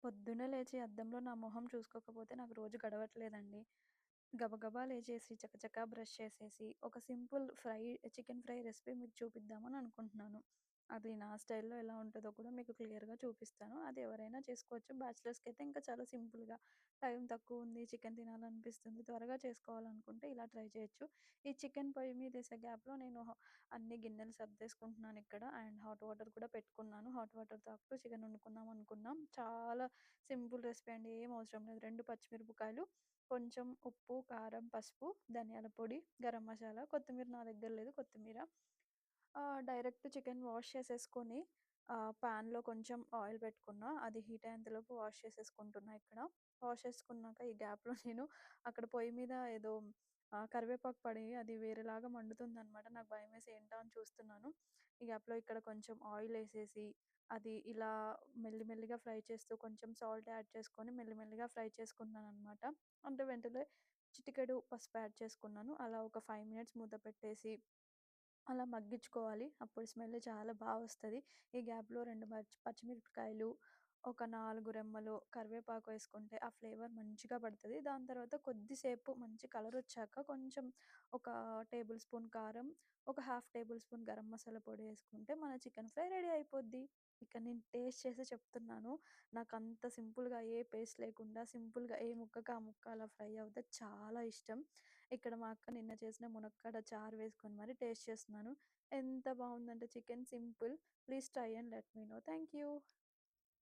పొద్దున్నే లేచి అద్దంలో నా మొహం చూసుకోకపోతే నాకు రోజు గడవట్లేదండి. గబగబా లేచేసి చకచకా బ్రష్ చేసేసి, ఒక సింపుల్ చికెన్ ఫ్రై రెసిపీ మీకు చూపిద్దామని అనుకుంటున్నాను. అది నా స్టైల్‌లో ఎలా ఉంటదో కూడా మీకు క్లియర్‌గా చూపిస్తాను. అది ఎవరైనా చేసుకోవచ్చు. బ్యాచిలర్స్‌కైతే ఇంకా చాలా సింపుల్‌గా టైం తక్కువుంది, చికెన్ తినాలనిపిస్తుంది, త్వరగా చేసుకోవాలనుకుంటే ఇలా ట్రై చేయొచ్చు. ఈ చికెన్ పొయ్యి మీదేసే గ్యాప్‌లో నేను అన్ని గిన్నెలు సర్దేసుకుంటున్నానిక్కడ. అండ్ హాట్ వాటర్ కూడా పెట్టుకున్నాను. హాట్ వాటర్ తాగుతూ చికెన్ వండుకుందాం అనుకున్నాం. చాలా సింపుల్ రెసిపీ అండి. ఏం అవసరం లేదు. 2 పచ్చిమిరపకాయలు, కొంచెం ఉప్పు, కారం, పసుపు, ధనియాల పొడి, గరం మసాలా, కొత్తిమీర నా దగ్గర లేదు కొత్తిమీర. డైరెక్ట్ చికెన్ వాష్ చేసేసుకొని పాన్‌లో కొంచెం ఆయిల్ పెట్టుకున్నా. అది హీట్ అయ్యేంతలోపు వాష్ చేసేసుకుంటున్నా ఇక్కడ. వాష్ చేసుకున్నాక ఈ గ్యాప్‌లో నేను అక్కడ పొయ్యి మీద ఏదో కరివేపాకు పడి అది వేరేలాగా మండుతుందనమాట. నాకు భయమేసి ఏంటా అని చూస్తున్నాను. ఈ గ్యాప్‌లో ఇక్కడ కొంచెం ఆయిలేసేసి, అది ఇలా మెల్లిమెల్లిగా ఫ్రై చేస్తూ కొంచెం సాల్ట్ యాడ్ చేసుకొని మెల్లిమెల్లిగా ఫ్రై చేసుకున్నాననమాట. అంటే వెంటనే చిటికెడు పసుపు యాడ్ చేసుకున్నాను. అలా ఒక 5 మినిట్స్ మూత పెట్టేసి అలా మగ్గించుకోవాలి. అప్పుడు స్మెల్ చాలా వస్తది. ఈ గ్యాప్‌లో 2 పచ్చిమిరపకాయలు, ఒక 4 రెమ్మలు కరివేపాకు వేసుకుంటే ఆ ఫ్లేవర్ మంచిగా పడతది. దాని తర్వాత కొద్దిసేపు మంచి కలరొచ్చాక కొంచెం ఒక టేబుల్ స్పూన్ కారం, ఒక half table spoon garam masala పొడి ఏసుకుంటే మన చికెన్ ఫ్రై రెడీ అయిపోద్ది. ఇక నేను టేస్ట్ చేసి చెప్తున్నాను. నాకంత సింపుల్‌గా ఏ పేస్ట్ లేకుండా సింపుల్‌గా ఏ ముక్కకి ఆ ముక్క అలా ఫ్రై అవుతే చాలా ఇష్టం. ఇక్కడ మా అక్క నిన్న చేసిన మునక్కాడ చారు వేసుకొని మరి టేస్ట్ చేస్తున్నాను. ఎంత బావుందంటే chicken simple. Please try and let me know. Thank you.